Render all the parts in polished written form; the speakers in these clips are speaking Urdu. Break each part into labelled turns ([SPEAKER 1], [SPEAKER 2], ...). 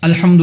[SPEAKER 1] الحمد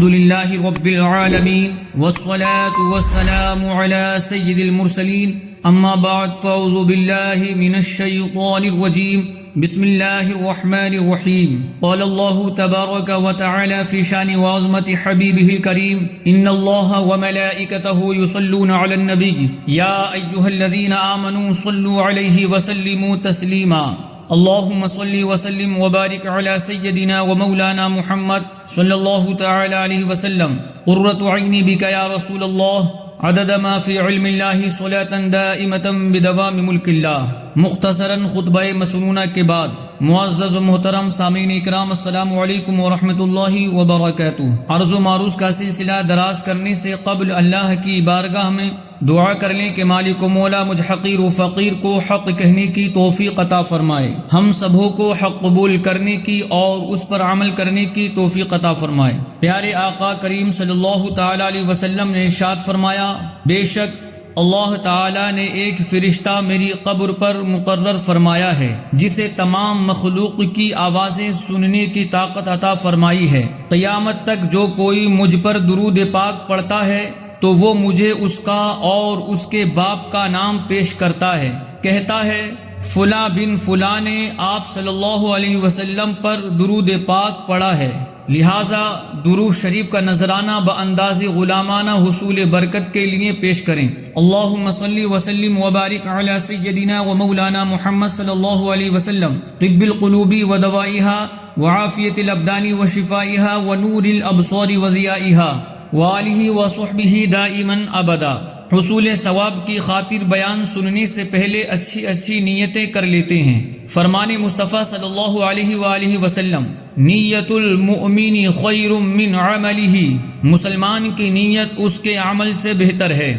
[SPEAKER 1] للہ رب العالمین والصلاة والسلام على سید المرسلین اما بعد فاعوذ باللہ من الشیطان الرجیم بسم اللہ الرحمن الرحیم قال اللہ تبارک وتعالی فی شان وعظمت حبیبہ الکریم ان اللہ وملائکتہ یصلون علی النبی یا ایہا الذین آمنوا صلوا علیہ وسلموا تسلیما اللهم صل وسلم وبارك على سيدنا ومولانا محمد صلى الله تعالى عليه وسلم قرة عيني بك يا رسول الله عدد ما في علم الله صلاة دائمة بدوام ملك الله. مختصراً خطبہ مسنونہ کے بعد معزز و محترم سامعین اکرام السلام علیکم ورحمۃ اللہ وبرکاتہ. عرض و معروض کا سلسلہ دراز کرنے سے قبل اللہ کی بارگاہ میں دعا کر لیں کہ مالک و مولا مجھ حقیر و فقیر کو حق کہنے کی توفیق عطا فرمائے، ہم سبوں کو حق قبول کرنے کی اور اس پر عمل کرنے کی توفیق عطا فرمائے. پیارے آقا کریم صلی اللہ تعالی علیہ وسلم نے ارشاد فرمایا، بے شک اللہ تعالی نے ایک فرشتہ میری قبر پر مقرر فرمایا ہے جسے تمام مخلوق کی آوازیں سننے کی طاقت عطا فرمائی ہے. قیامت تک جو کوئی مجھ پر درود پاک پڑھتا ہے تو وہ مجھے اس کا اور اس کے باپ کا نام پیش کرتا ہے، کہتا ہے فلاں بن فلاں نے آپ صلی اللہ علیہ وسلم پر درود پاک پڑھا ہے. لہٰذا درود شریف کا نذرانہ بانداز غلامانہ حصول برکت کے لیے پیش کریں. اللہم صلی وسلم وبارک علی سیدنا و مولانا محمد صلی اللہ علیہ وسلم طب القلوب و دوائها وعافیت الابدان و شفائها و نور الابصار و ضیائها وآلہ و صحبہ دائما ابدا. حصول ثواب کی خاطر بیان سننے سے پہلے اچھی نیتیں کر لیتے ہیں. فرمان مصطفیٰ صلی اللہ علیہ وآلہ وسلم، نیت المؤمن خیر من عملہ، مسلمان کی نیت اس کے عمل سے بہتر ہے.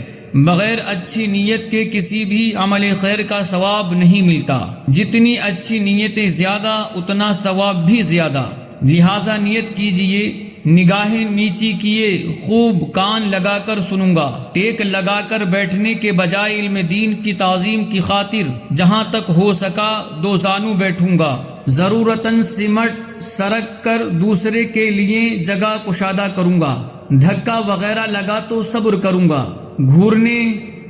[SPEAKER 1] بغیر اچھی نیت کے کسی بھی عمل خیر کا ثواب نہیں ملتا. جتنی اچھی نیتیں زیادہ اتنا ثواب بھی زیادہ. لہٰذا نیت کیجئے، نگاہیں نیچی کیے خوب کان لگا کر سنوں گا، ٹیک لگا کر بیٹھنے کے بجائے علم دین کی تعظیم کی خاطر جہاں تک ہو سکا دو زانو بیٹھوں گا. ضرورتاً سمٹ سرک کر دوسرے کے لیے جگہ کشادہ کروں گا. دھکا وغیرہ لگا تو صبر کروں گا. گھورنے،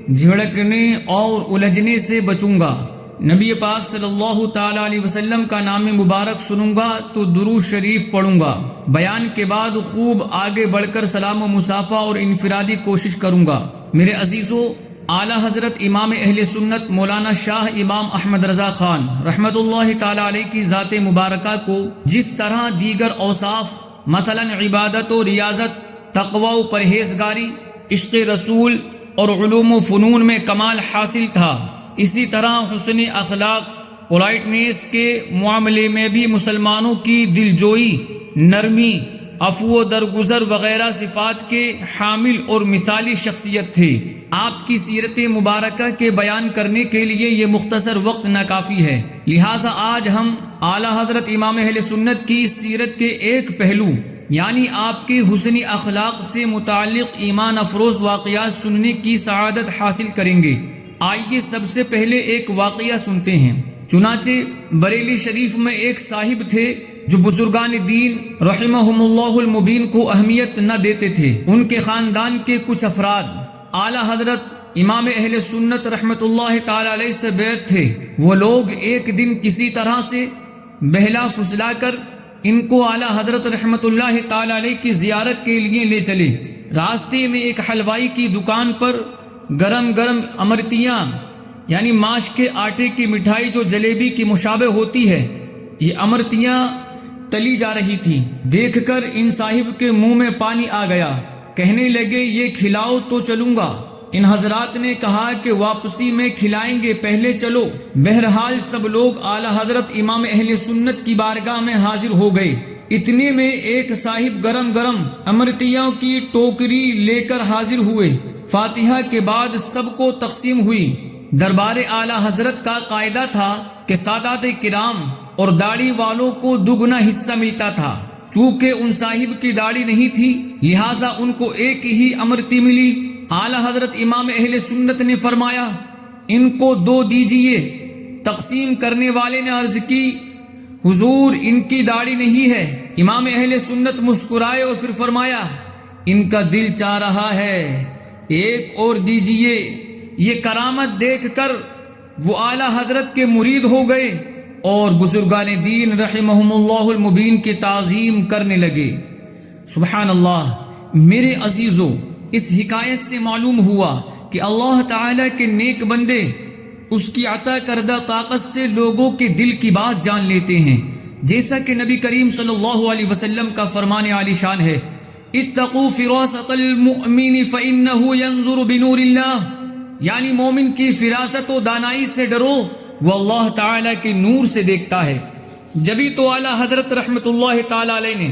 [SPEAKER 1] جھڑکنے اور الجھنے سے بچوں گا. نبی پاک صلی اللہ تعالی علیہ وسلم کا نام مبارک سنوں گا تو درود شریف پڑھوں گا. بیان کے بعد خوب آگے بڑھ کر سلام و مصافحہ اور انفرادی کوشش کروں گا. میرے عزیزو، اعلیٰ حضرت امام اہل سنت مولانا شاہ امام احمد رضا خان رحمت اللہ تعالی علیہ کی ذات مبارکہ کو جس طرح دیگر اوصاف مثلا عبادت و ریاضت، تقوی و پرہیزگاری، عشق رسول اور علوم و فنون میں کمال حاصل تھا، اسی طرح حسن اخلاق، پولائٹنیس کے معاملے میں بھی مسلمانوں کی دلجوئی، نرمی، عفو و درگزر وغیرہ صفات کے حامل اور مثالی شخصیت تھے. آپ کی سیرت مبارکہ کے بیان کرنے کے لیے یہ مختصر وقت ناکافی ہے. لہٰذا آج ہم اعلیٰ حضرت امام اہل سنت کی سیرت کے ایک پہلو یعنی آپ کے حسن اخلاق سے متعلق ایمان افروز واقعات سننے کی سعادت حاصل کریں گے. آئیے سب سے پہلے ایک واقعہ سنتے ہیں. چنانچہ بریلی شریف میں ایک صاحب تھے جو بزرگان دین رحمہم اللہ المبین کو اہمیت نہ دیتے تھے. ان کے خاندان کے کچھ افراد اعلیٰ حضرت امام اہل سنت رحمت اللہ تعالی علیہ سے بیعت تھے. وہ لوگ ایک دن کسی طرح سے بہلا فسلا کر ان کو اعلیٰ حضرت رحمت اللہ تعالی علیہ کی زیارت کے لیے لے چلے. راستے میں ایک حلوائی کی دکان پر گرم گرم امرتیاں یعنی ماش کے آٹے کی مٹھائی جو جلیبی کی مشابہ ہوتی ہے، یہ امرتیاں تلی جا رہی تھی. دیکھ کر ان صاحب کے منہ میں پانی آ گیا. کہنے لگے یہ کھلاؤ تو چلوں گا. ان حضرات نے کہا کہ واپسی میں کھلائیں گے، پہلے چلو. بہرحال سب لوگ اعلیٰ حضرت امام اہل سنت کی بارگاہ میں حاضر ہو گئے. اتنے میں ایک صاحب گرم گرم امرتیوں کی ٹوکری لے کر حاضر ہوئے. فاتحہ کے بعد سب کو تقسیم ہوئی. دربار اعلیٰ حضرت کا قاعدہ تھا کہ سادات کرام اور داڑھی والوں کو دگنا حصہ ملتا تھا. چونکہ ان صاحب کی داڑھی نہیں تھی لہٰذا ان کو ایک ہی امرتی ملی. اعلیٰ حضرت امام اہل سنت نے فرمایا ان کو دو دیجئے. تقسیم کرنے والے نے عرض کی حضور ان کی داڑھی نہیں ہے۔ امام اہل سنت مسکرائے اور پھر فرمایا ان کا دل چاہ رہا ہے، ایک اور دیجئے۔ یہ کرامت دیکھ کر وہ اعلی حضرت کے مرید ہو گئے اور بزرگان دین رحمہم اللہ المبین کی تعظیم کرنے لگے۔ سبحان اللہ۔ میرے عزیزو، اس حکایت سے معلوم ہوا کہ اللہ تعالیٰ کے نیک بندے اس کی عطا کردہ طاقت سے لوگوں کے دل کی بات جان لیتے ہیں، جیسا کہ نبی کریم صلی اللہ علیہ وسلم کا فرمان عالی شان ہے، اتقوا فراست المؤمن فإنه ينظر بنور اللہ، یعنی مومن کی فراست و دانائی سے ڈرو، وہ اللہ تعالیٰ کے نور سے دیکھتا ہے۔ جبھی تو اعلیٰ حضرت رحمت اللہ تعالیٰ علیہ نے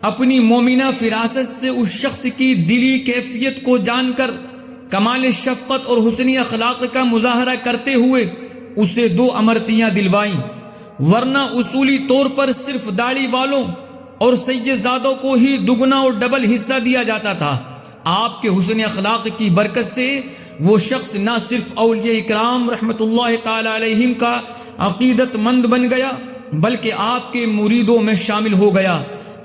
[SPEAKER 1] اپنی مومنہ فراست سے اس شخص کی دلی کیفیت کو جان کر کمال شفقت اور حسنی اخلاق کا مظاہرہ کرتے ہوئے اسے 2 امرتیاں دلوائیں، ورنہ اصولی طور پر صرف داڑھی والوں اور سید زادوں کو ہی دگنا اور ڈبل حصہ دیا جاتا تھا۔ آپ کے حسن اخلاق کی برکت سے وہ شخص نہ صرف اولیاء اکرام رحمت اللہ تعالی علیہم کا عقیدت مند بن گیا بلکہ آپ کے مریدوں میں شامل ہو گیا۔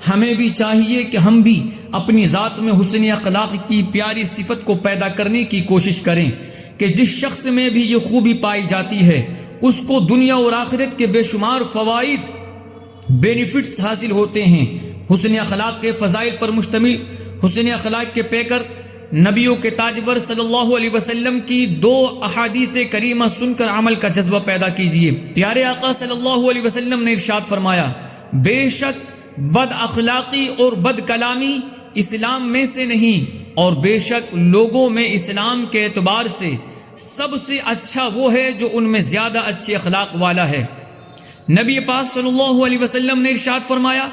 [SPEAKER 1] ہمیں بھی چاہیے کہ ہم بھی اپنی ذات میں حسن اخلاق کی پیاری صفت کو پیدا کرنے کی کوشش کریں کہ جس شخص میں بھی یہ خوبی پائی جاتی ہے اس کو دنیا اور آخرت کے بے شمار فوائد بینیفٹس حاصل ہوتے ہیں۔ حسن اخلاق کے فضائل پر مشتمل حسن اخلاق کے پیکر نبیوں کے تاجور صلی اللہ علیہ وسلم کی 2 احادیث کریمہ سن کر عمل کا جذبہ پیدا کیجئے۔ پیارے آقا صلی اللہ علیہ وسلم نے ارشاد فرمایا، بے شک بد اخلاقی اور بد کلامی اسلام میں سے نہیں، اور بے شک لوگوں میں اسلام کے اعتبار سے سب سے اچھا وہ ہے جو ان میں زیادہ اچھے اخلاق والا ہے۔ نبی پاک صلی اللہ علیہ وسلم نے ارشاد فرمایا،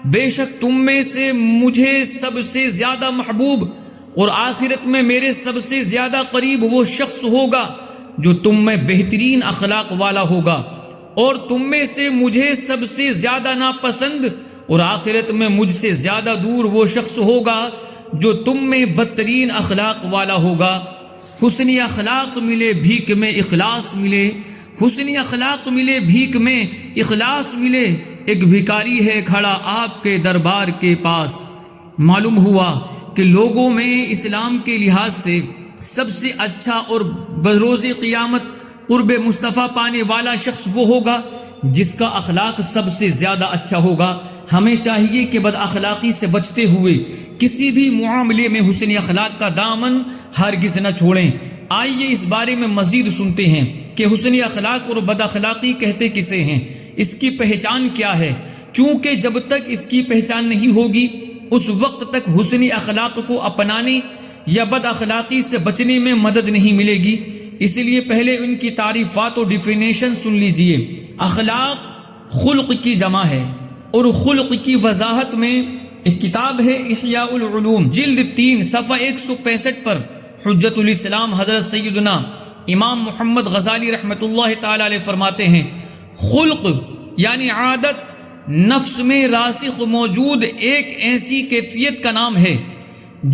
[SPEAKER 1] بے شک تم میں سے مجھے سب سے زیادہ محبوب اور آخرت میں میرے سب سے زیادہ قریب وہ شخص ہوگا جو تم میں بہترین اخلاق والا ہوگا، اور تم میں سے مجھے سب سے زیادہ ناپسند اور آخرت میں مجھ سے زیادہ دور وہ شخص ہوگا جو تم میں بدترین اخلاق والا ہوگا۔ حسنی اخلاق ملے بھیک میں اخلاص ملے، حسنی اخلاق ملے بھیک میں اخلاص ملے، ایک بھکاری ہے کھڑا آپ کے دربار کے پاس۔ معلوم ہوا کہ لوگوں میں اسلام کے لحاظ سے سب سے اچھا اور بروز قیامت قرب مصطفیٰ پانے والا شخص وہ ہوگا جس کا اخلاق سب سے زیادہ اچھا ہوگا۔ ہمیں چاہیے کہ بد اخلاقی سے بچتے ہوئے کسی بھی معاملے میں حسن اخلاق کا دامن ہرگز نہ چھوڑیں۔ آئیے اس بارے میں مزید سنتے ہیں کہ حسن اخلاق اور بد اخلاقی کہتے کسے ہیں، اس کی پہچان کیا ہے، کیونکہ جب تک اس کی پہچان نہیں ہوگی اس وقت تک حسن اخلاق کو اپنانے یا بد اخلاقی سے بچنے میں مدد نہیں ملے گی۔ اس لیے پہلے ان کی تعریفات و ڈیفینیشن سن لیجئے۔ اخلاق خلق کی جمع ہے، اور خلق کی وضاحت میں ایک کتاب ہے احیاء العلوم جلد 3 صفحہ 165 پر حجت الاسلام حضرت سیدنا امام محمد غزالی رحمت اللہ تعالی علیہ فرماتے ہیں، خلق یعنی عادت نفس میں راسخ موجود ایک ایسی کیفیت کا نام ہے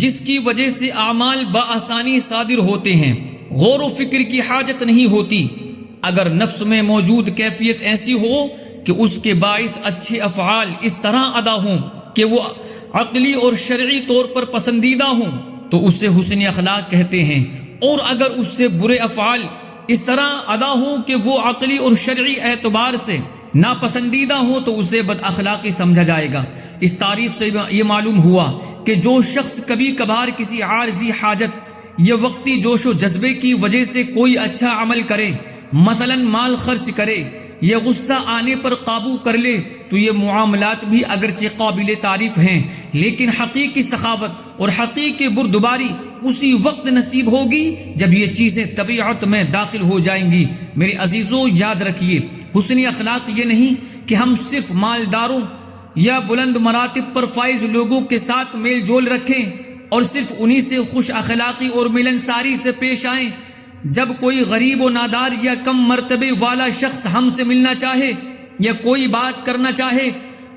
[SPEAKER 1] جس کی وجہ سے اعمال بآسانی صادر ہوتے ہیں، غور و فکر کی حاجت نہیں ہوتی۔ اگر نفس میں موجود کیفیت ایسی ہو کہ اس کے باعث اچھے افعال اس طرح ادا ہوں کہ وہ عقلی اور شرعی طور پر پسندیدہ ہوں تو اسے حسن اخلاق کہتے ہیں، اور اگر اس سے برے افعال اس طرح ادا ہوں کہ وہ عقلی اور شرعی اعتبار سے ناپسندیدہ ہو تو اسے بد اخلاقی سمجھا جائے گا۔ اس تعریف سے یہ معلوم ہوا کہ جو شخص کبھی کبھار کسی عارضی حاجت یا وقتی جوش و جذبے کی وجہ سے کوئی اچھا عمل کرے، مثلا مال خرچ کرے یا غصہ آنے پر قابو کر لے، تو یہ معاملات بھی اگرچہ قابل تعریف ہیں لیکن حقیقی سخاوت اور حقیقی بردباری اسی وقت نصیب ہوگی جب یہ چیزیں طبیعت میں داخل ہو جائیں گی۔ میرے عزیزوں، یاد رکھیے، حسن اخلاق یہ نہیں کہ ہم صرف مالداروں یا بلند مراتب پر فائز لوگوں کے ساتھ میل جول رکھیں اور صرف انہی سے خوش اخلاقی اور ملنساری سے پیش آئیں۔ جب کوئی غریب و نادار یا کم مرتبے والا شخص ہم سے ملنا چاہے یا کوئی بات کرنا چاہے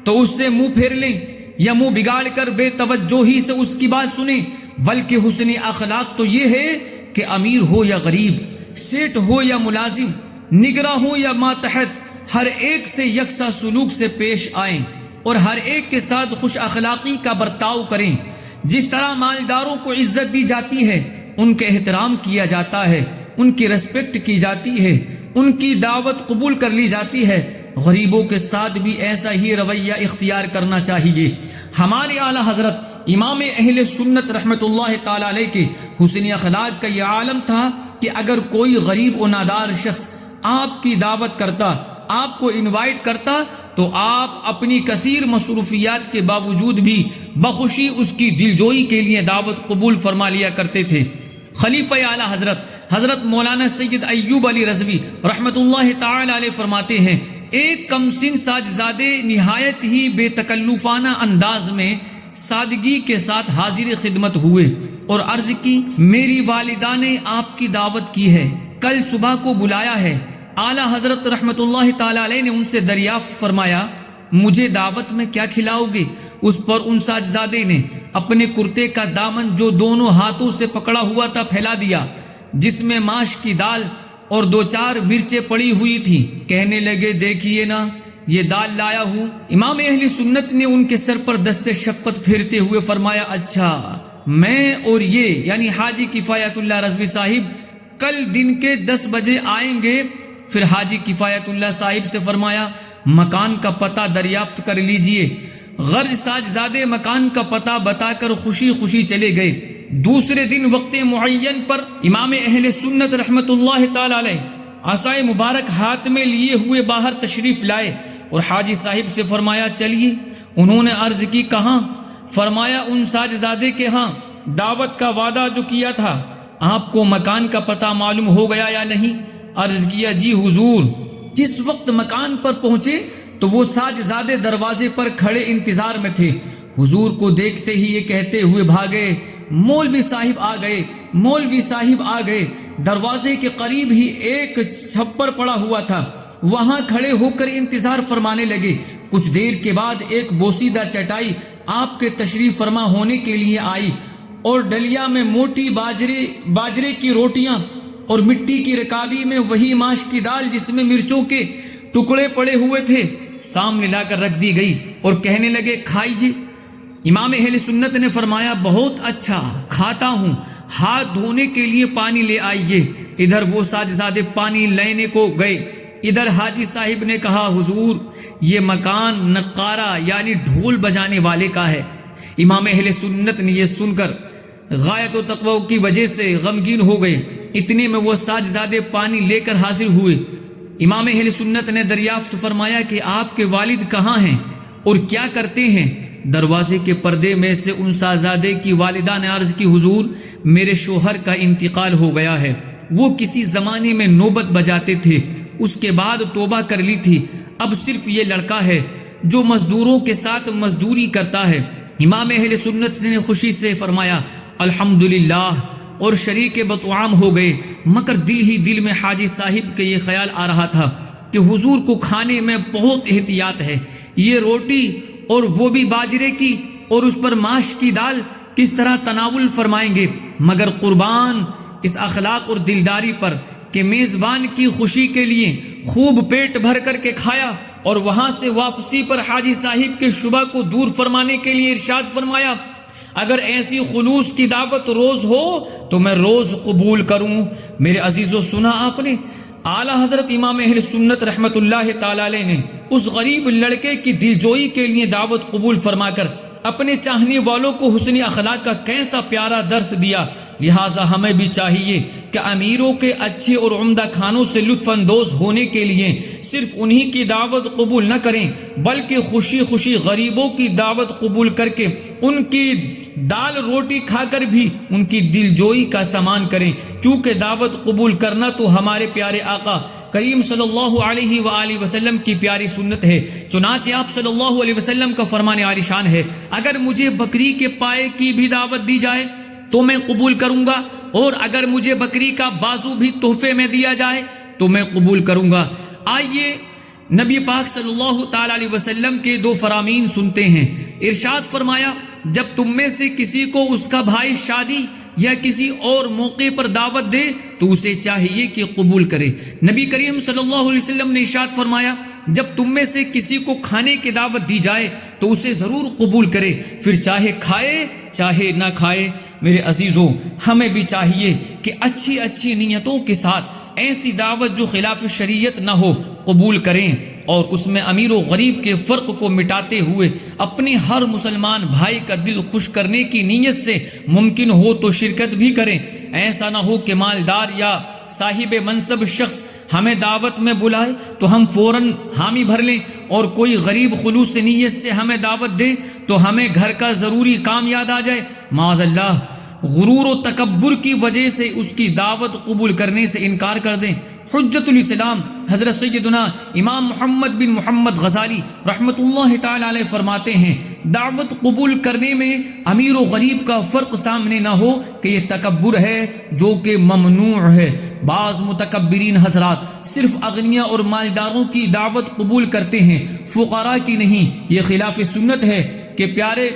[SPEAKER 1] تو اس سے منہ پھیر لیں یا منہ بگاڑ کر بے توجہی سے اس کی بات سنیں، بلکہ حسن اخلاق تو یہ ہے کہ امیر ہو یا غریب، سیٹ ہو یا ملازم، نگراں ہو یا ماتحت، ہر ایک سے یکساں سلوک سے پیش آئیں اور ہر ایک کے ساتھ خوش اخلاقی کا برتاؤ کریں۔ جس طرح مالداروں کو عزت دی جاتی ہے، ان کے احترام کیا جاتا ہے، ان کی ریسپیکٹ کی جاتی ہے، ان کی دعوت قبول کر لی جاتی ہے، غریبوں کے ساتھ بھی ایسا ہی رویہ اختیار کرنا چاہیے۔ ہمارے اعلیٰ حضرت امام اہل سنت رحمۃ اللہ تعالی علیہ کے حسن اخلاق کا یہ عالم تھا کہ اگر کوئی غریب و نادار شخص آپ کی دعوت کرتا، آپ کو انوائٹ کرتا، تو آپ اپنی کثیر مصروفیات کے باوجود بھی بخوشی اس کی دلجوئی کے لیے دعوت قبول فرما لیا کرتے تھے۔ خلیفہ اعلیٰ حضرت مولانا سید ایوب علی رضوی رحمۃ اللہ تعالی علیہ فرماتے ہیں، ایک کم سن ساجزادے نہایت ہی بے تکلفانہ انداز میں سادگی کے ساتھ حاضر خدمت ہوئے اور عرض کی، میری والدہ نے آپ کی دعوت کی ہے، کل صبح کو بلایا ہے۔ اعلیٰ حضرت رحمۃ اللہ تعالی علیہ نے ان سے دریافت فرمایا، مجھے دعوت میں کیا کھلاؤ گے؟ اس پر ان ساجزادے نے اپنے کرتے کا دامن جو دونوں ہاتھوں سے پکڑا ہوا تھا پھیلا دیا، جس میں ماش کی دال اور 2-4 مرچیں پڑی ہوئی تھی۔ کہنے لگے، دیکھیے نا، یہ دال لایا ہوں۔ امام اہل سنت نے ان کے سر پر دست شفقت پھیرتے ہوئے فرمایا، اچھا، میں اور یہ یعنی حاجی کفایت اللہ رضوی صاحب کل دن کے 10 بجے آئیں گے۔ پھر حاجی کفایت اللہ صاحب سے فرمایا، مکان کا پتہ دریافت کر لیجئے۔ غرض ساجزادے مکان کا پتہ بتا کر خوشی خوشی چلے گئے۔ دوسرے دن وقت معین پر امام اہل سنت رحمت اللہ تعالی علیہ عصائے مبارک ہاتھ میں لیے ہوئے باہر تشریف لائے اور حاجی صاحب سے فرمایا، چلیے۔ انہوں نے عرض کی، کہاں؟ فرمایا، ان ساجزادے کے ہاں۔ دعوت کا وعدہ جو کیا تھا، آپ کو مکان کا پتہ معلوم ہو گیا یا نہیں؟ عرض کیا، جی حضور۔ جس وقت مکان پر پہنچے تو وہ ساجزادے دروازے پر کھڑے انتظار میں تھے۔ حضور کو دیکھتے ہی یہ کہتے ہوئے بھاگے، مولوی صاحب آ گئے، مولوی صاحب آ گئے۔ دروازے کے قریب ہی ایک چھپر پڑا ہوا تھا، وہاں کھڑے ہو کر انتظار فرمانے لگے۔ کچھ دیر کے بعد ایک بوسیدہ چٹائی آپ کے تشریف فرما ہونے کے لیے آئی اور ڈلیا میں موٹی باجرے کی روٹیاں اور مٹی کی رکابی میں وہی ماش کی دال جس میں مرچوں کے ٹکڑے پڑے ہوئے تھے سامنے لا کر رکھ دی گئی اور کہنے لگے، کھائیے۔ امام اہل سنت نے فرمایا، بہت اچھا، کھاتا ہوں، ہاتھ دھونے کے لیے پانی لے آئیے۔ ادھر وہ ساجزادے پانی لینے کو گئے، ادھر حاجی صاحب نے کہا، حضور یہ مکان نقارہ یعنی ڈھول بجانے والے کا ہے۔ امام اہل سنت نے یہ سن کر غایت و تقوی کی وجہ سے غمگین ہو گئے۔ اتنے میں وہ ساجزادے پانی لے کر حاضر ہوئے۔ امام اہل سنت نے دریافت فرمایا کہ آپ کے والد کہاں ہیں اور کیا کرتے ہیں؟ دروازے کے پردے میں سے ان ساجزادے کی والدہ نے عرض کی، حضور میرے شوہر کا انتقال ہو گیا ہے، وہ کسی زمانے میں نوبت بجاتے تھے، اس کے بعد توبہ کر لی تھی، اب صرف یہ لڑکا ہے جو مزدوروں کے ساتھ مزدوری کرتا ہے۔ امام اہل سنت نے خوشی سے فرمایا، الحمدللہ، اور شریک بطعام ہو گئے۔ مگر دل ہی دل میں حاجی صاحب کے یہ خیال آ رہا تھا کہ حضور کو کھانے میں بہت احتیاط ہے، یہ روٹی اور وہ بھی باجرے کی اور اس پر ماش کی دال کس طرح تناول فرمائیں گے؟ مگر قربان اس اخلاق اور دلداری پر کہ میزبان کی خوشی کے لیے خوب پیٹ بھر کر کے کھایا اور وہاں سے واپسی پر حاجی صاحب کے شبہ کو دور فرمانے کے لیے ارشاد فرمایا، اگر ایسی خلوص کی دعوت روز ہو تو میں روز قبول کروں۔ میرے عزیزو، سنا آپ نے، اعلیٰ حضرت امام اہل سنت رحمت اللہ تعالی علیہ نے اس غریب لڑکے کی دلجوئی کے لیے دعوت قبول فرما کر اپنے چاہنے والوں کو حسن اخلاق کا کیسا پیارا درس دیا۔ لہٰذا ہمیں بھی چاہیے کہ امیروں کے اچھے اور عمدہ کھانوں سے لطف اندوز ہونے کے لیے صرف انہی کی دعوت قبول نہ کریں، بلکہ خوشی خوشی غریبوں کی دعوت قبول کر کے ان کی دال روٹی کھا کر بھی ان کی دلجوئی کا سامان کریں، کیونکہ دعوت قبول کرنا تو ہمارے پیارے آقا کریم صلی اللہ علیہ وآلہ وسلم کی پیاری سنت ہے۔ چنانچہ آپ صلی اللہ علیہ وسلم کا فرمان عالی شان ہے، اگر مجھے بکری کے پائے کی بھی دعوت دی جائے تو میں قبول کروں گا، اور اگر مجھے بکری کا بازو بھی تحفے میں دیا جائے تو میں قبول کروں گا۔ آئیے نبی پاک صلی اللہ تعالی علیہ وسلم کے 2 فرامین سنتے ہیں۔ ارشاد فرمایا، جب تم میں سے کسی کو اس کا بھائی شادی یا کسی اور موقع پر دعوت دے تو اسے چاہیے کہ قبول کرے۔ نبی کریم صلی اللہ علیہ وسلم نے ارشاد فرمایا، جب تم میں سے کسی کو کھانے کی دعوت دی جائے تو اسے ضرور قبول کرے، پھر چاہے کھائے چاہے نہ کھائے۔ میرے عزیزو، ہمیں بھی چاہیے کہ اچھی اچھی نیتوں کے ساتھ ایسی دعوت جو خلاف شریعت نہ ہو قبول کریں، اور اس میں امیر و غریب کے فرق کو مٹاتے ہوئے اپنے ہر مسلمان بھائی کا دل خوش کرنے کی نیت سے ممکن ہو تو شرکت بھی کریں۔ ایسا نہ ہو کہ مالدار یا صاحب منصب شخص ہمیں دعوت میں بلائے تو ہم فوراً حامی بھر لیں، اور کوئی غریب خلوص نیت سے ہمیں دعوت دے تو ہمیں گھر کا ضروری کام یاد آ جائے۔ معاذ اللہ، غرور و تکبر کی وجہ سے اس کی دعوت قبول کرنے سے انکار کر دیں۔ حجت الاسلام حضرت سیدنا امام محمد بن محمد غزالی رحمۃ اللہ تعالی علیہ فرماتے ہیں، دعوت قبول کرنے میں امیر و غریب کا فرق سامنے نہ ہو کہ یہ تکبر ہے جو کہ ممنوع ہے۔ بعض متکبرین حضرات صرف اغنیاء اور مالداروں کی دعوت قبول کرتے ہیں، فقراء کی نہیں۔ یہ خلاف سنت ہے کہ پیارے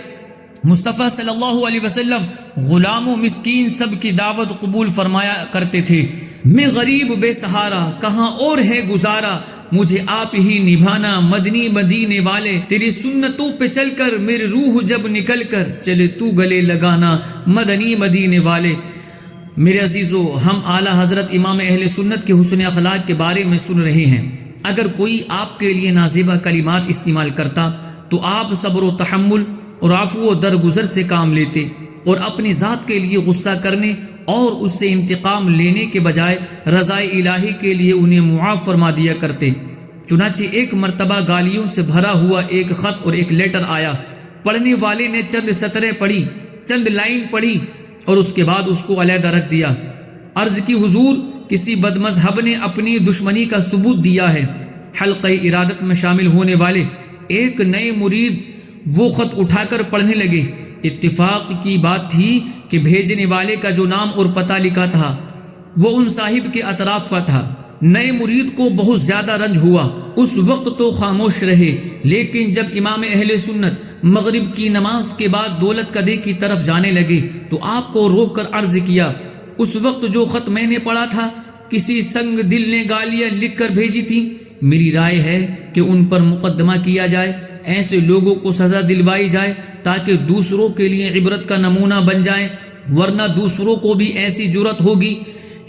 [SPEAKER 1] مصطفیٰ صلی اللہ علیہ وسلم غلام و مسکین سب کی دعوت قبول فرمایا کرتے تھے۔ میں غریب بے سہارا، کہاں اور ہے گزارا، مجھے آپ ہی نبھانا مدنی مدینے والے، تیری سنتوں پہ چل کر میری روح جب نکل کر چلے تو گلے لگانا مدنی مدینے والے۔ میرے عزیزو، ہم اعلیٰ حضرت امام اہل سنت کے حسن اخلاق کے بارے میں سن رہے ہیں۔ اگر کوئی آپ کے لیے نازیبہ کلمات استعمال کرتا تو آپ صبر و تحمل اور عفو و درگزر سے کام لیتے، اور اپنی ذات کے لیے غصہ کرنے اور اس سے انتقام لینے کے بجائے رضائے الہی کے لیے انہیں معاف فرما دیا کرتے۔ چنانچہ ایک مرتبہ گالیوں سے بھرا ہوا ایک خط اور ایک لیٹر آیا۔ پڑھنے والے نے چند سطریں پڑھی، چند لائن پڑھی اور اس کے بعد اس کو علیحدہ رکھ دیا۔ عرض کی حضور، کسی بدمذہب نے اپنی دشمنی کا ثبوت دیا ہے۔ حلقہ ارادت میں شامل ہونے والے ایک نئے مرید وہ خط اٹھا کر پڑھنے لگے۔ اتفاق کی بات تھی کہ بھیجنے والے کا جو نام اور پتہ لکھا تھا وہ ان صاحب کے اطراف کا تھا۔ نئے مرید کو بہت زیادہ رنج ہوا۔ اس وقت تو خاموش رہے، لیکن جب امام اہل سنت مغرب کی نماز کے بعد دولت کدے کی طرف جانے لگے تو آپ کو روک کر عرض کیا، اس وقت جو خط میں نے پڑھا تھا کسی سنگ دل نے گالیاں لکھ کر بھیجی تھی۔ میری رائے ہے کہ ان پر مقدمہ کیا جائے، ایسے لوگوں کو سزا دلوائی جائے تاکہ دوسروں کے لیے عبرت کا نمونہ بن جائیں، ورنہ دوسروں کو بھی ایسی جرت ہوگی۔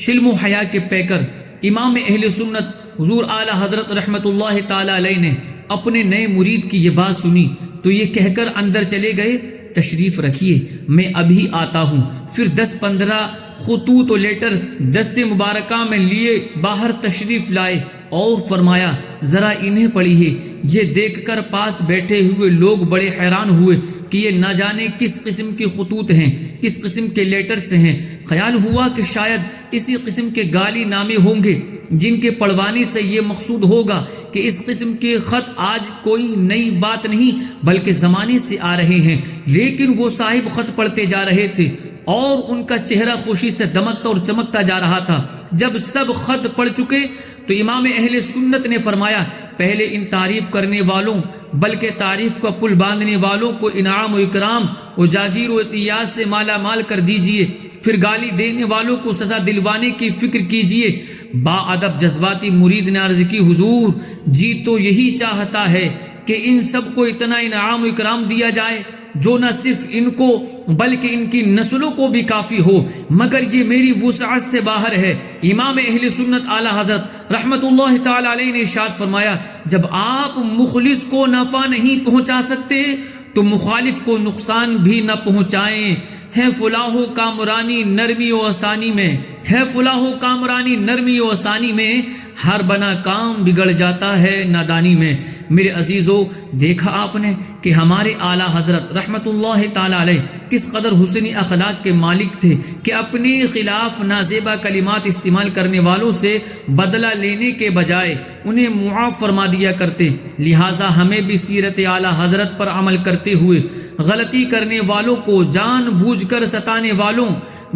[SPEAKER 1] حلم و حیا کے پیکر امام اہل سنت حضور اعلیٰ حضرت رحمۃ اللہ تعالی علیہ نے اپنے نئے مرید کی یہ بات سنی تو یہ کہہ کر اندر چلے گئے، تشریف رکھیے میں ابھی آتا ہوں۔ پھر 10-15 خطوط و لیٹرز دست مبارکہ میں لیے باہر تشریف لائے اور فرمایا، ذرا انہیں پڑھیے۔ یہ دیکھ کر پاس بیٹھے ہوئے لوگ بڑے حیران ہوئے کہ یہ نہ جانے کس قسم کے خطوط ہیں، کس قسم کے لیٹرز ہیں۔ خیال ہوا کہ شاید اسی قسم کے گالی نامے ہوں گے جن کے پڑھوانے سے یہ مقصود ہوگا کہ اس قسم کے خط آج کوئی نئی بات نہیں بلکہ زمانے سے آ رہے ہیں۔ لیکن وہ صاحب خط پڑھتے جا رہے تھے اور ان کا چہرہ خوشی سے دمکتا اور چمکتا جا رہا تھا۔ جب سب خط پڑھ چکے تو امام اہل سنت نے فرمایا، پہلے ان تعریف کرنے والوں بلکہ تعریف کا پل باندھنے والوں کو انعام و اکرام و جاگیر و اعتیاد سے مالا مال کر دیجئے، پھر گالی دینے والوں کو سزا دلوانے کی فکر کیجئے۔ با ادب جذباتی مرید نے عرض کی، حضور جی تو یہی چاہتا ہے کہ ان سب کو اتنا انعام و اکرام دیا جائے جو نہ صرف ان کو بلکہ ان کی نسلوں کو بھی کافی ہو، مگر یہ میری وسعت سے باہر ہے۔ امام اہل سنت اعلیٰ حضرت رحمت اللہ تعالی علیہ نے ارشاد فرمایا، جب آپ مخلص کو نفع نہیں پہنچا سکتے تو مخالف کو نقصان بھی نہ پہنچائیں۔ ہے فلاح و کامرانی نرمی و آسانی میں، ہے فلاح و کامرانی نرمی و آسانی میں، ہر بنا کام بگڑ جاتا ہے نادانی میں۔ میرے عزیزو، دیکھا آپ نے کہ ہمارے اعلیٰ حضرت رحمت اللہ تعالی علیہ کس قدر حسنی اخلاق کے مالک تھے کہ اپنے خلاف نازیبہ کلمات استعمال کرنے والوں سے بدلہ لینے کے بجائے انہیں معاف فرما دیا کرتے۔ لہٰذا ہمیں بھی سیرت اعلیٰ حضرت پر عمل کرتے ہوئے غلطی کرنے والوں کو، جان بوجھ کر ستانے والوں،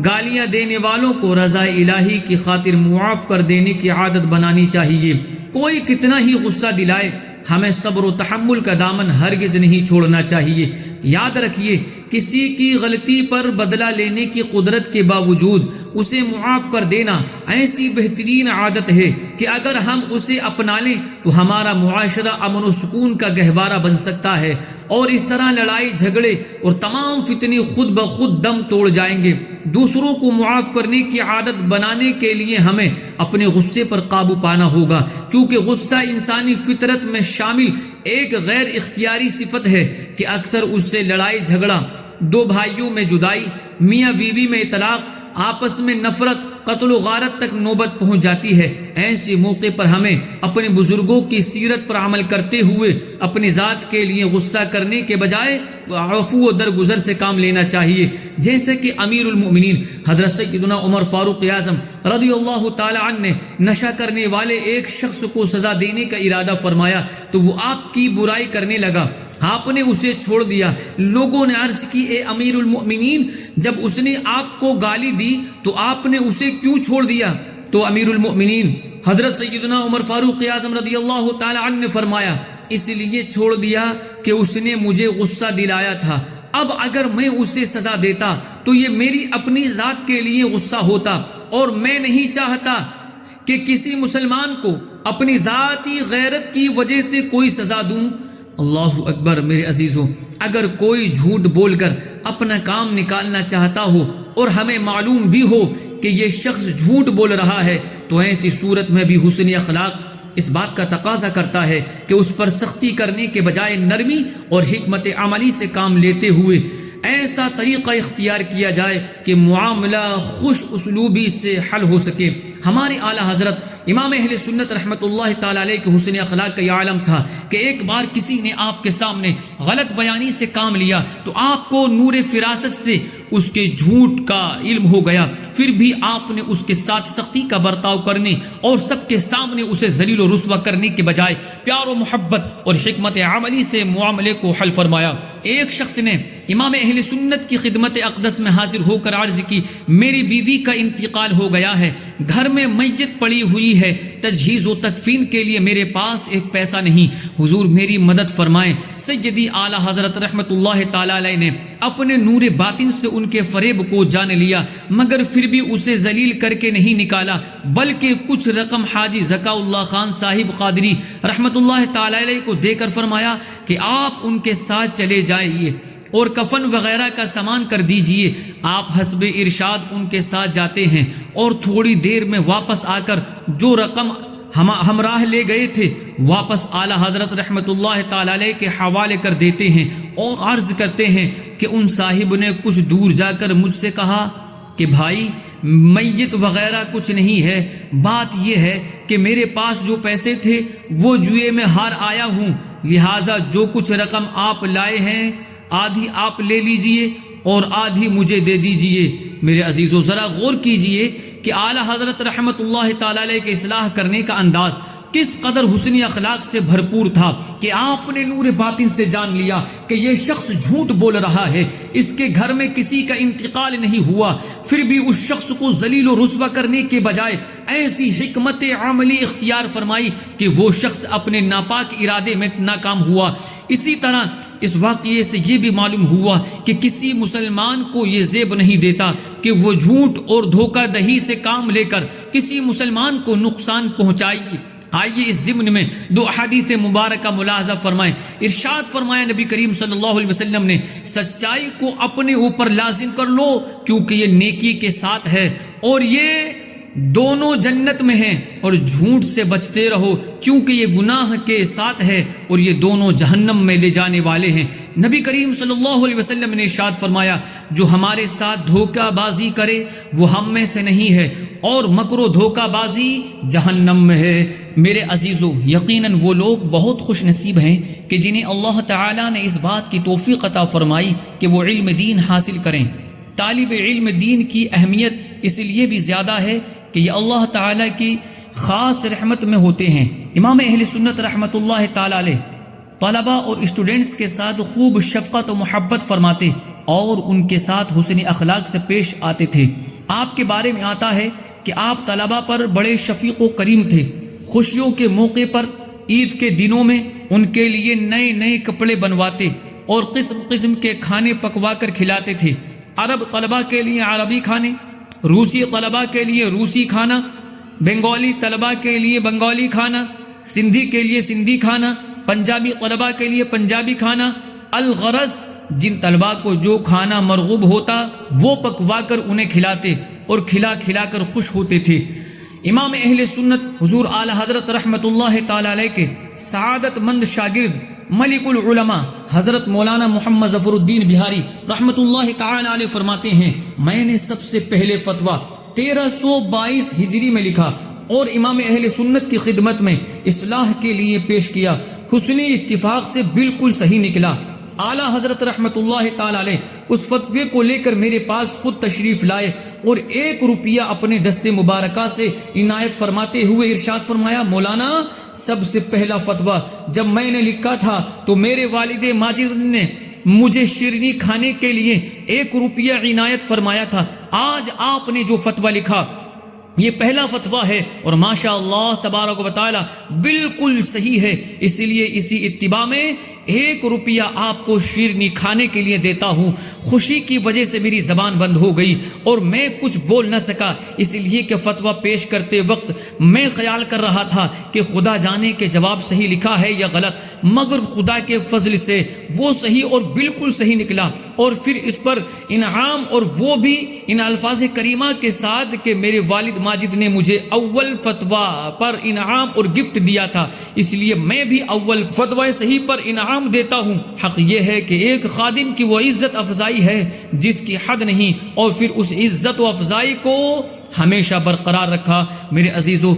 [SPEAKER 1] گالیاں دینے والوں کو رضا الہی کی خاطر معاف کر دینے کی عادت بنانی چاہیے۔ کوئی کتنا ہی غصہ دلائے، ہمیں صبر و تحمل کا دامن ہرگز نہیں چھوڑنا چاہیے۔ یاد رکھیے کسی کی غلطی پر بدلہ لینے کی قدرت کے باوجود اسے معاف کر دینا ایسی بہترین عادت ہے کہ اگر ہم اسے اپنا لیں تو ہمارا معاشرہ امن و سکون کا گہوارہ بن سکتا ہے، اور اس طرح لڑائی جھگڑے اور تمام فتنے خود بخود دم توڑ جائیں گے۔ دوسروں کو معاف کرنے کی عادت بنانے کے لیے ہمیں اپنے غصے پر قابو پانا ہوگا، کیونکہ غصہ انسانی فطرت میں شامل ایک غیر اختیاری صفت ہے کہ اکثر اس سے لڑائی جھگڑا، دو بھائیوں میں جدائی، میاں بیوی میں طلاق، آپس میں نفرت، قتل و غارت تک نوبت پہنچ جاتی ہے۔ ایسے موقع پر ہمیں اپنے بزرگوں کی سیرت پر عمل کرتے ہوئے اپنی ذات کے لیے غصہ کرنے کے بجائے عفو و درگزر سے کام لینا چاہیے، جیسے کہ امیر المؤمنین حضرت سیدنا عمر فاروق اعظم رضی اللہ تعالی عنہ نے نشہ کرنے والے ایک شخص کو سزا دینے کا ارادہ فرمایا تو وہ آپ کی برائی کرنے لگا، آپ نے اسے چھوڑ دیا۔ لوگوں نے عرض کی، اے امیر المؤمنین، جب اس نے آپ کو گالی دی تو آپ نے اسے کیوں چھوڑ دیا؟ تو امیر المؤمنین حضرت سیدنا عمر فاروق اعظم رضی اللہ تعالی عنہ نے فرمایا، اس لیے چھوڑ دیا کہ اس نے مجھے غصہ دلایا تھا، اب اگر میں اسے سزا دیتا تو یہ میری اپنی ذات کے لیے غصہ ہوتا، اور میں نہیں چاہتا کہ کسی مسلمان کو اپنی ذاتی غیرت کی وجہ سے کوئی سزا دوں۔ اللہ اکبر۔ میرے عزیزوں، اگر کوئی جھوٹ بول کر اپنا کام نکالنا چاہتا ہو اور ہمیں معلوم بھی ہو کہ یہ شخص جھوٹ بول رہا ہے تو ایسی صورت میں بھی حسن اخلاق اس بات کا تقاضا کرتا ہے کہ اس پر سختی کرنے کے بجائے نرمی اور حکمت عملی سے کام لیتے ہوئے ایسا طریقہ اختیار کیا جائے کہ معاملہ خوش اسلوبی سے حل ہو سکے۔ ہمارے اعلیٰ حضرت امام اہل سنت رحمۃ اللہ تعالی علیہ کے حسن اخلاق کا یہ عالم تھا کہ ایک بار کسی نے آپ کے سامنے غلط بیانی سے کام لیا تو آپ کو نور فراست سے اس کے جھوٹ کا علم ہو گیا، پھر بھی آپ نے اس کے ساتھ سختی کا برتاؤ کرنے اور سب کے سامنے اسے ذلیل و رسوا کرنے کے بجائے پیار و محبت اور حکمت عملی سے معاملے کو حل فرمایا۔ ایک شخص نے امام اہل سنت کی خدمت اقدس میں حاضر ہو کر عرض کی، میری بیوی کا انتقال ہو گیا ہے، گھر میں میت پڑی ہوئی ہے، تجہیز و تکفین کے لیے میرے پاس ایک پیسہ نہیں، حضور میری مدد فرمائیں۔ سیدی اعلیٰ حضرت رحمت اللہ تعالی علیہ نے اپنے نور باطن سے ان کے فریب کو جان لیا، مگر پھر بھی اسے ذلیل کر کے نہیں نکالا، بلکہ کچھ رقم حاجی ذکا اللہ خان صاحب قادری رحمت اللہ تعالی علیہ کو دے کر فرمایا کہ آپ ان کے ساتھ چلے جائیے اور کفن وغیرہ کا سامان کر دیجئے۔ آپ حسب ارشاد ان کے ساتھ جاتے ہیں اور تھوڑی دیر میں واپس آ کر جو رقم ہمراہ لے گئے تھے واپس اعلیٰ حضرت رحمت اللہ تعالی علیہ کے حوالے کر دیتے ہیں اور عرض کرتے ہیں کہ ان صاحب نے کچھ دور جا کر مجھ سے کہا کہ بھائی میت وغیرہ کچھ نہیں ہے، بات یہ ہے کہ میرے پاس جو پیسے تھے وہ جوئے میں ہار آیا ہوں، لہٰذا جو کچھ رقم آپ لائے ہیں آدھی آپ لے لیجئے اور آدھی مجھے دے دیجئے۔ میرے عزیزو ذرا غور کیجئے کہ اعلیٰ حضرت رحمت اللہ تعالی علیہ کے اصلاح کرنے کا انداز کس قدر حسن اخلاق سے بھرپور تھا کہ آپ نے نور باطن سے جان لیا کہ یہ شخص جھوٹ بول رہا ہے، اس کے گھر میں کسی کا انتقال نہیں ہوا، پھر بھی اس شخص کو ذلیل و رسوا کرنے کے بجائے ایسی حکمت عملی اختیار فرمائی کہ وہ شخص اپنے ناپاک ارادے میں ناکام ہوا۔ اسی طرح اس واقعے سے یہ بھی معلوم ہوا کہ کسی مسلمان کو یہ زیب نہیں دیتا کہ وہ جھوٹ اور دھوکہ دہی سے کام لے کر کسی مسلمان کو نقصان پہنچائے۔ آئیے اس ضمن میں دو احادیث مبارکہ ملاحظہ فرمائیں۔ ارشاد فرمایا نبی کریم صلی اللہ علیہ وسلم نے، سچائی کو اپنے اوپر لازم کر لو کیونکہ یہ نیکی کے ساتھ ہے اور یہ دونوں جنت میں ہیں، اور جھوٹ سے بچتے رہو کیونکہ یہ گناہ کے ساتھ ہے اور یہ دونوں جہنم میں لے جانے والے ہیں۔ نبی کریم صلی اللہ علیہ وسلم نے ارشاد فرمایا، جو ہمارے ساتھ دھوکہ بازی کرے وہ ہم میں سے نہیں ہے اور مکر و دھوکہ بازی جہنم میں ہے۔ میرے عزیزو، یقیناً وہ لوگ بہت خوش نصیب ہیں کہ جنہیں اللہ تعالیٰ نے اس بات کی توفیق عطا فرمائی کہ وہ علم دین حاصل کریں۔ طالب علم دین کی اہمیت اس لیے بھی زیادہ ہے کہ یہ اللہ تعالیٰ کی خاص رحمت میں ہوتے ہیں۔ امام اہل سنت رحمت اللہ تعالی علیہ طلباء اور اسٹوڈنٹس کے ساتھ خوب شفقت و محبت فرماتے اور ان کے ساتھ حسن اخلاق سے پیش آتے تھے۔ آپ کے بارے میں آتا ہے کہ آپ طلباء پر بڑے شفیق و کریم تھے۔ خوشیوں کے موقع پر، عید کے دنوں میں ان کے لیے نئے نئے کپڑے بنواتے اور قسم قسم کے کھانے پکوا کر کھلاتے تھے۔ عرب طلبہ کے لیے عربی کھانے، روسی طلبہ کے لیے روسی کھانا، بنگالی طلبہ کے لیے بنگالی کھانا، سندھی کے لیے سندھی کھانا، پنجابی طلبہ کے لیے پنجابی کھانا۔ الغرض جن طلبہ کو جو کھانا مرغوب ہوتا وہ پکوا کر انہیں کھلاتے اور کھلا کھلا کر خوش ہوتے تھے۔ امام اہل سنت حضور اعلی حضرت رحمت اللہ تعالی علیہ کے سعادت مند شاگرد ملک العلماء حضرت مولانا محمد ظفر الدین بہاری رحمت اللہ تعالی علیہ فرماتے ہیں، میں نے سب سے پہلے فتویٰ 1322 ہجری میں لکھا اور امام اہل سنت کی خدمت میں اصلاح کے لیے پیش کیا۔ حسن اتفاق سے بالکل صحیح نکلا۔ اعلیٰ حضرت رحمت اللہ تعالی علیہ اس فتوے کو لے کر میرے پاس خود تشریف لائے اور 1 روپیہ اپنے دست مبارکہ سے عنایت فرماتے ہوئے ارشاد فرمایا، مولانا سب سے پہلا فتویٰ جب میں نے لکھا تھا تو میرے والد ماجد نے مجھے شیرنی کھانے کے لیے 1 روپیہ عنایت فرمایا تھا۔ آج آپ نے جو فتویٰ لکھا یہ پہلا فتویٰ ہے اور ماشاء اللہ تبارک و تعالی بالکل صحیح ہے، اس لیے اسی اتباع میں 1 روپیہ آپ کو شیرنی کھانے کے لیے دیتا ہوں۔ خوشی کی وجہ سے میری زبان بند ہو گئی اور میں کچھ بول نہ سکا، اس لیے کہ فتویٰ پیش کرتے وقت میں خیال کر رہا تھا کہ خدا جانے کہ جواب صحیح لکھا ہے یا غلط، مگر خدا کے فضل سے وہ صحیح اور بالکل صحیح نکلا۔ اور پھر اس پر انعام، اور وہ بھی ان الفاظ کریمہ کے ساتھ کہ میرے والد ماجد نے مجھے اول فتویٰ پر انعام اور گفٹ دیا تھا، اس لیے میں بھی اول فتویٰ صحیح پر انعام دیتا ہوں۔ حق یہ ہے کہ ایک خادم کی وہ عزت افزائی ہے جس کی حد نہیں، اور پھر اس عزت و افزائی کو ہمیشہ برقرار رکھا۔ میرے عزیزو،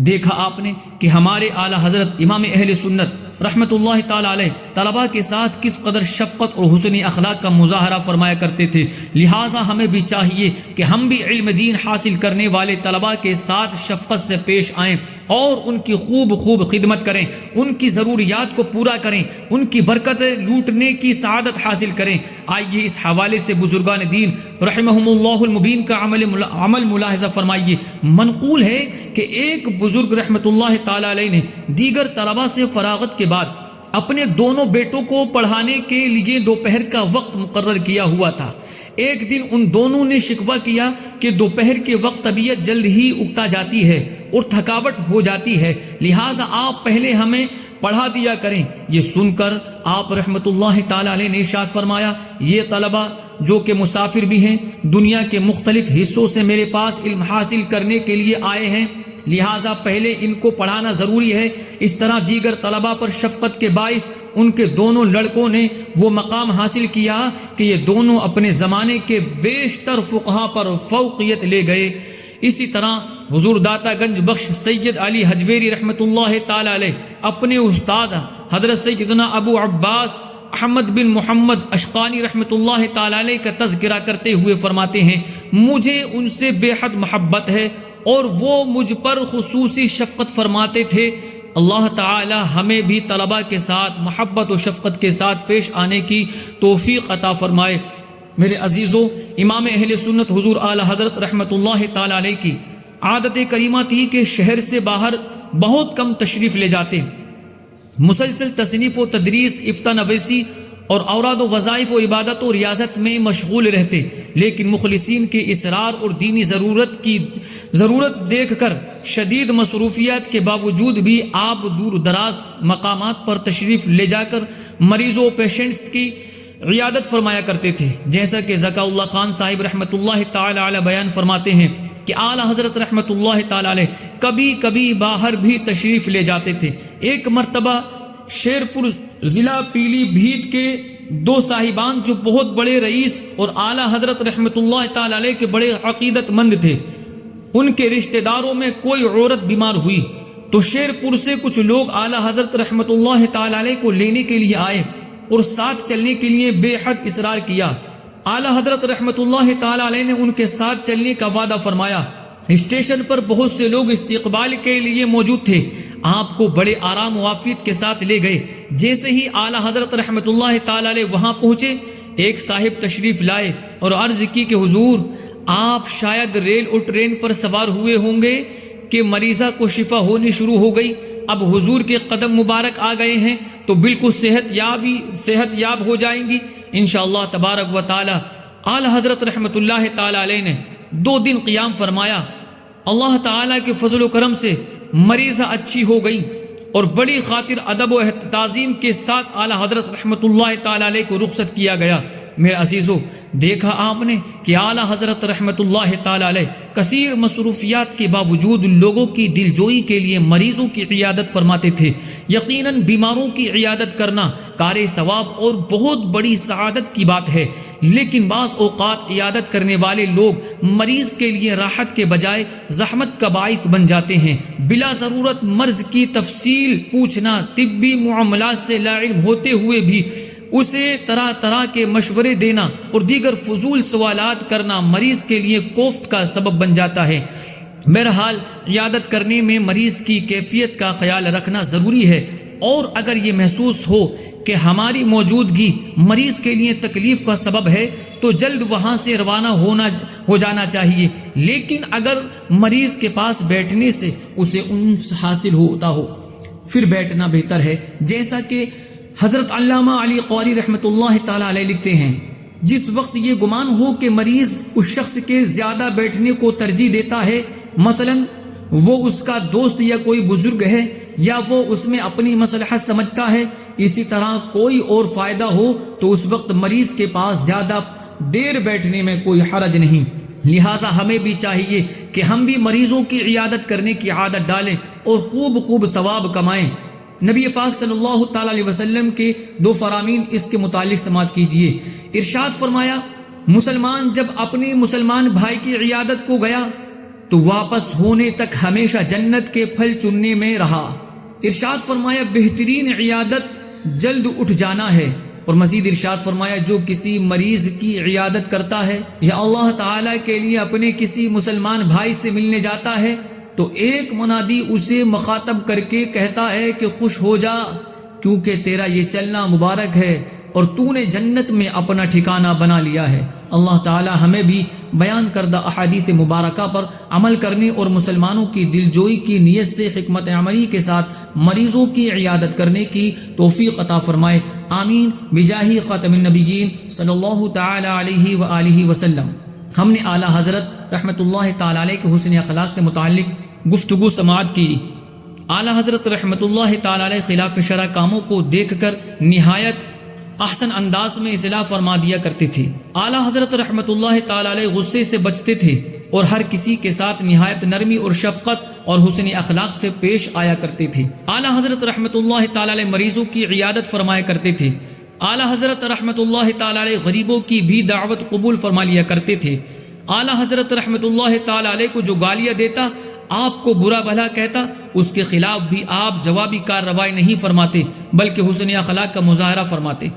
[SPEAKER 1] دیکھا آپ نے کہ ہمارے اعلیٰ حضرت امام اہل سنت رحمت اللہ تعالی علیہ طلباء کے ساتھ کس قدر شفقت اور حسن اخلاق کا مظاہرہ فرمایا کرتے تھے، لہٰذا ہمیں بھی چاہیے کہ ہم بھی علم دین حاصل کرنے والے طلباء کے ساتھ شفقت سے پیش آئیں اور ان کی خوب خدمت کریں، ان کی ضروریات کو پورا کریں، ان کی برکتیں لوٹنے کی سعادت حاصل کریں۔ آئیے اس حوالے سے بزرگان دین رحمہم اللہ المبین کا عمل ملاحظہ فرمائیے۔ منقول ہے کہ ایک بزرگ رحمت اللہ تعالی علیہ نے دیگر طلباء سے فراغت کے بعد اپنے دونوں بیٹوں کو پڑھانے کے لیے دوپہر کا وقت مقرر کیا ہوا تھا۔ ایک دن ان دونوں نے شکوہ کیا کہ دوپہر کے وقت طبیعت جلد ہی اکتا جاتی ہے اور تھکاوٹ ہو جاتی ہے، لہٰذا آپ پہلے ہمیں پڑھا دیا کریں۔ یہ سن کر آپ رحمت اللہ تعالی علیہ نے ارشاد فرمایا، یہ طلبہ جو کہ مسافر بھی ہیں، دنیا کے مختلف حصوں سے میرے پاس علم حاصل کرنے کے لیے آئے ہیں، لہٰذا پہلے ان کو پڑھانا ضروری ہے۔ اس طرح دیگر طلباء پر شفقت کے باعث ان کے دونوں لڑکوں نے وہ مقام حاصل کیا کہ یہ دونوں اپنے زمانے کے بیشتر فقہا پر فوقیت لے گئے۔ اسی طرح حضور داتا گنج بخش سید علی حجویری رحمت اللہ تعالی علیہ اپنے استاد حضرت سیدنا ابو عباس احمد بن محمد اشقانی رحمت اللہ تعالی علیہ کا تذکرہ کرتے ہوئے فرماتے ہیں، مجھے ان سے بے حد محبت ہے اور وہ مجھ پر خصوصی شفقت فرماتے تھے۔ اللہ تعالی ہمیں بھی طلباء کے ساتھ محبت و شفقت کے ساتھ پیش آنے کی توفیق عطا فرمائے۔ میرے عزیزو، امام اہل سنت حضور اعلی حضرت رحمت اللہ تعالی علیہ کی عادت کریمہ تھی کہ شہر سے باہر بہت کم تشریف لے جاتے، مسلسل تصنیف و تدریس، افتاء نویسی اور اوراد و وظائف و عبادت و ریاضت میں مشغول رہتے، لیکن مخلصین کے اصرار اور دینی ضرورت دیکھ کر شدید مصروفیات کے باوجود بھی آپ دور دراز مقامات پر تشریف لے جا کر مریضوں و پیشنٹس کی عیادت فرمایا کرتے تھے، جیسا کہ ذکا اللہ خان صاحب رحمت اللہ تعالی علیہ بیان فرماتے ہیں کہ اعلیٰ حضرت رحمت اللہ تعالی علیہ کبھی کبھی باہر بھی تشریف لے جاتے تھے۔ ایک مرتبہ شیرپور ضلع پیلی بھیت کے 2 صاحبان جو بہت بڑے رئیس اور اعلیٰ حضرت رحمت اللہ تعالی علیہ کے بڑے عقیدت مند تھے، ان کے رشتہ داروں میں کوئی عورت بیمار ہوئی تو شیرپور سے کچھ لوگ اعلیٰ حضرت رحمت اللہ تعالی علیہ کو لینے کے لیے آئے اور ساتھ چلنے کے لیے بے حد اصرار کیا۔ اعلیٰ حضرت رحمت اللہ تعالی علیہ نے ان کے ساتھ چلنے کا وعدہ فرمایا۔ اسٹیشن پر بہت سے لوگ استقبال کے لیے موجود تھے، آپ کو بڑے آرام و عافیت کے ساتھ لے گئے۔ جیسے ہی اعلیٰ حضرت رحمت اللہ تعالی علیہ وہاں پہنچے، ایک صاحب تشریف لائے اور عرض کی کہ حضور، آپ شاید ریل اور ٹرین پر سوار ہوئے ہوں گے کہ مریضہ کو شفا ہونی شروع ہو گئی۔ اب حضور کے قدم مبارک آ گئے ہیں تو بالکل صحت یاب ہو جائیں گی انشاءاللہ تبارک و تعالی۔ اعلیٰ حضرت رحمۃ اللہ تعالی علیہ نے 2 دن قیام فرمایا، اللہ تعالیٰ کے فضل و کرم سے مریضہ اچھی ہو گئی اور بڑی خاطر ادب و تعظیم کے ساتھ اعلیٰ حضرت رحمۃ اللہ تعالی علیہ کو رخصت کیا گیا۔ میرے عزیزو، دیکھا آپ نے کہ اعلیٰ حضرت رحمۃ اللہ تعالی علیہ کثیر مصروفیات کے باوجود لوگوں کی دلجوئی کے لیے مریضوں کی عیادت فرماتے تھے۔ یقیناً بیماروں کی عیادت کرنا کار ثواب اور بہت بڑی سعادت کی بات ہے، لیکن بعض اوقات عیادت کرنے والے لوگ مریض کے لیے راحت کے بجائے زحمت کا باعث بن جاتے ہیں۔ بلا ضرورت مرض کی تفصیل پوچھنا، طبی معاملات سے لا علم ہوتے ہوئے بھی اسے طرح طرح کے مشورے دینا اور دیگر فضول سوالات کرنا مریض کے لیے کوفت کا سبب بن جاتا ہے۔ بہرحال عیادت کرنے میں مریض کی کیفیت کا خیال رکھنا ضروری ہے، اور اگر یہ محسوس ہو کہ ہماری موجودگی مریض کے لیے تکلیف کا سبب ہے تو جلد وہاں سے روانہ ہو جانا چاہیے، لیکن اگر مریض کے پاس بیٹھنے سے اسے انس حاصل ہوتا ہو پھر بیٹھنا بہتر ہے۔ جیسا کہ حضرت علامہ علی قاری رحمۃ اللہ تعالی علیہ لکھتے ہیں، جس وقت یہ گمان ہو کہ مریض اس شخص کے زیادہ بیٹھنے کو ترجیح دیتا ہے، مثلا وہ اس کا دوست یا کوئی بزرگ ہے یا وہ اس میں اپنی مصلحت سمجھتا ہے، اسی طرح کوئی اور فائدہ ہو، تو اس وقت مریض کے پاس زیادہ دیر بیٹھنے میں کوئی حرج نہیں۔ لہٰذا ہمیں بھی چاہیے کہ ہم بھی مریضوں کی عیادت کرنے کی عادت ڈالیں اور خوب ثواب کمائیں۔ نبی پاک صلی اللہ تعالی علیہ وسلم کے 2 فرامین اس کے متعلق سماعت کیجیے۔ ارشاد فرمایا، مسلمان جب اپنے مسلمان بھائی کی عیادت کو گیا تو واپس ہونے تک ہمیشہ جنت کے پھل چننے میں رہا۔ ارشاد فرمایا، بہترین عیادت جلد اٹھ جانا ہے۔ اور مزید ارشاد فرمایا، جو کسی مریض کی عیادت کرتا ہے یا اللہ تعالیٰ کے لیے اپنے کسی مسلمان بھائی سے ملنے جاتا ہے تو ایک منادی اسے مخاطب کر کے کہتا ہے کہ خوش ہو جا، کیونکہ تیرا یہ چلنا مبارک ہے اور تو نے جنت میں اپنا ٹھکانہ بنا لیا ہے۔ اللہ تعالی ہمیں بھی بیان کردہ احادیث مبارکہ پر عمل کرنے اور مسلمانوں کی دلجوئی کی نیت سے حکمت عملی کے ساتھ مریضوں کی عیادت کرنے کی توفیق عطا فرمائے، آمین بجاہ خاتم النبیین صلی اللہ تعالی علیہ وآلہ وسلم۔ ہم نے اعلیٰ حضرت رحمۃ اللہ تعالی علیہ کے حسن اخلاق سے متعلق گفتگو سماعت کی۔ اعلیٰ حضرت رحمۃ اللہ تعالی علیہ خلاف شرع کاموں کو دیکھ کر نہایت احسن انداز میں اصلاح فرما دیا کرتے تھے۔ اعلیٰ حضرت رحمۃ اللہ تعالی علیہ غصے سے بچتے تھے اور ہر کسی کے ساتھ نہایت نرمی اور شفقت اور حسن اخلاق سے پیش آیا کرتے تھے۔ اعلیٰ حضرت رحمۃ اللہ تعالی علیہ مریضوں کی عیادت فرمایا کرتے تھے۔ اعلیٰ حضرت رحمۃ اللہ تعالی علیہ غریبوں کی بھی دعوت قبول فرما لیا کرتے تھے۔ اعلیٰ حضرت رحمۃ اللہ تعالی علیہ کو جو گالیاں دیتا، آپ کو برا بھلا کہتا، اس کے خلاف بھی آپ جوابی کارروائی نہیں فرماتے بلکہ حسن اخلاق کا مظاہرہ فرماتے۔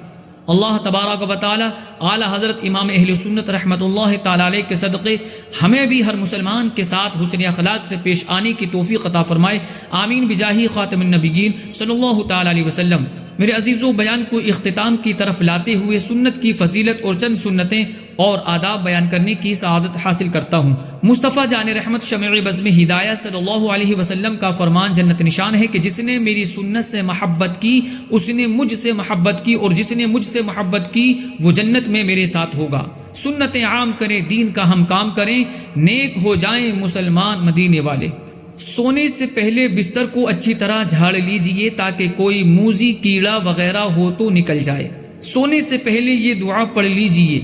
[SPEAKER 1] اللہ تبارک و تعالی اعلیٰ حضرت امام اہل سنت رحمۃ اللہ تعالی علیہ کے صدقے ہمیں بھی ہر مسلمان کے ساتھ حسن اخلاق سے پیش آنے کی توفیق عطا فرمائے، آمین بجاہ خاتم النبیین صلی اللہ تعالی علیہ وسلم۔ میرے عزیزو، بیان کو اختتام کی طرف لاتے ہوئے سنت کی فضیلت اور چند سنتیں اور آداب بیان کرنے کی سعادت حاصل کرتا ہوں۔ مصطفیٰ جان رحمت شمع بزم ہدایہ صلی اللہ علیہ وسلم کا فرمان جنت نشان ہے کہ جس نے میری سنت سے محبت کی اس نے مجھ سے محبت کی، اور جس نے مجھ سے محبت کی وہ جنت میں میرے ساتھ ہوگا۔ سنتیں عام کریں، دین کا ہم کام کریں، نیک ہو جائیں مسلمان مدینے والے۔ سونے سے پہلے بستر کو اچھی طرح جھاڑ لیجئے تاکہ کوئی موذی کیڑا وغیرہ ہو تو نکل جائے۔ سونے سے پہلے یہ دعا پڑھ لیجئے،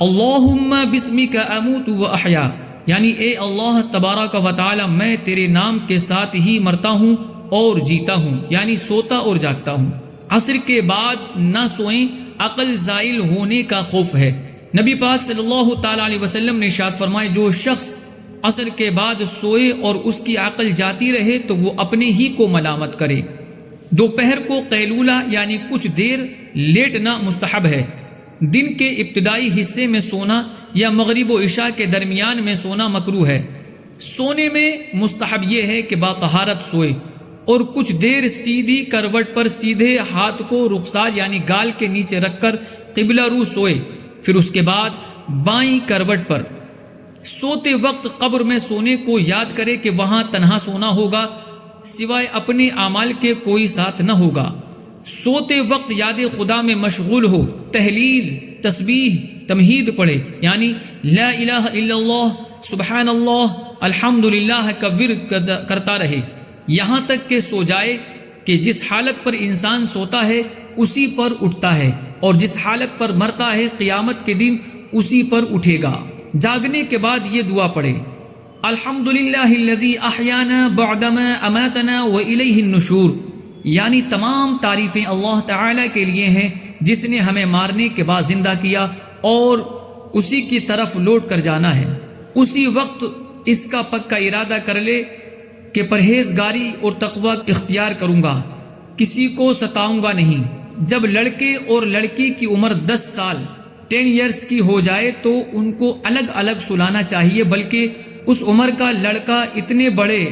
[SPEAKER 1] اللہم بسمک اموت و احیا، یعنی اے اللہ تبارک و تعالی میں تیرے نام کے ساتھ ہی مرتا ہوں اور جیتا ہوں، یعنی سوتا اور جاگتا ہوں۔ عصر کے بعد نہ سوئیں، عقل زائل ہونے کا خوف ہے۔ نبی پاک صلی اللہ تعالی علیہ وسلم نے ارشاد فرمائے، جو شخص عصر کے بعد سوئے اور اس کی عقل جاتی رہے تو وہ اپنے ہی کو ملامت کرے۔ دوپہر کو قیلولہ یعنی کچھ دیر لیٹنا مستحب ہے۔ دن کے ابتدائی حصے میں سونا یا مغرب و عشاء کے درمیان میں سونا مکروہ ہے۔ سونے میں مستحب یہ ہے کہ باطہارت سوئے اور کچھ دیر سیدھی کروٹ پر سیدھے ہاتھ کو رخسار یعنی گال کے نیچے رکھ کر قبلہ رو سوئے، پھر اس کے بعد بائیں کروٹ پر۔ سوتے وقت قبر میں سونے کو یاد کرے کہ وہاں تنہا سونا ہوگا۔ سوائے اپنے اعمال کے کوئی ساتھ نہ ہوگا۔ سوتے وقت یاد خدا میں مشغول ہو، تحلیل، تسبیح، تمہید پڑھے، یعنی لا الہ الا اللہ، سبحان اللہ، الحمدللہ کا ورد کرتا رہے یہاں تک کہ سو جائے، کہ جس حالت پر انسان سوتا ہے اسی پر اٹھتا ہے، اور جس حالت پر مرتا ہے قیامت کے دن اسی پر اٹھے گا۔ جاگنے کے بعد یہ دعا پڑھے، الحمدللہ الذی احیانا بعدما اماتنا والیہ النشور، یعنی تمام تعریفیں اللہ تعالیٰ کے لیے ہیں جس نے ہمیں مارنے کے بعد زندہ کیا اور اسی کی طرف لوٹ کر جانا ہے۔ اسی وقت اس کا پکا ارادہ کر لے کہ پرہیزگاری اور تقوی اختیار کروں گا، کسی کو ستاؤں گا نہیں۔ جب لڑکے اور لڑکی کی عمر 10 سال 10 ایئرس کی ہو جائے تو ان کو الگ الگ سلانا چاہیے، بلکہ اس عمر کا لڑکا اتنے بڑے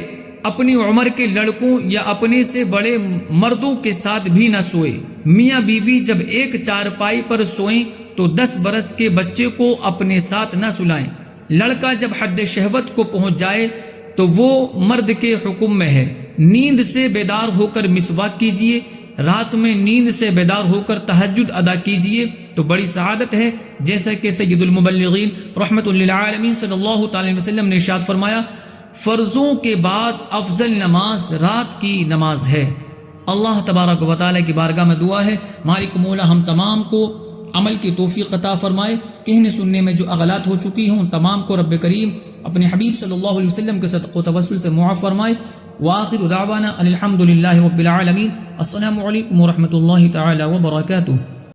[SPEAKER 1] اپنی عمر کے لڑکوں یا اپنے سے بڑے مردوں کے ساتھ بھی نہ سوئے۔ میاں بیوی جب ایک چارپائی پر سوئیں تو 10 برس کے بچے کو اپنے ساتھ نہ سلائیں۔ لڑکا جب حد شہوت کو پہنچ جائے تو وہ مرد کے حکم میں ہے۔ نیند سے بیدار ہو کر مسواک کیجیے، رات میں نیند سے بیدار ہو کر تہجد ادا کیجیے تو بڑی سعادت ہے، جیسا کہ سید المبلغین رحمت للعالمین صلی اللہ تعالی علیہ وسلم نے ارشاد فرمایا، فرضوں کے بعد افضل نماز رات کی نماز ہے۔ اللہ تبارک و تعالیٰ کی بارگاہ میں دعا ہے مالک مولا ہم تمام کو عمل کی توفیق عطا فرمائے، کہنے سننے میں جو اغلاط ہو چکی ہوں تمام کو رب کریم اپنے حبیب صلی اللہ علیہ وسلم کے صدق و توسل سے معاف فرمائے۔ وآخر دعوانا ان الحمد للہ رب العالمین۔ السلام علیکم ورحمۃ اللہ تعالی وبرکاتہ۔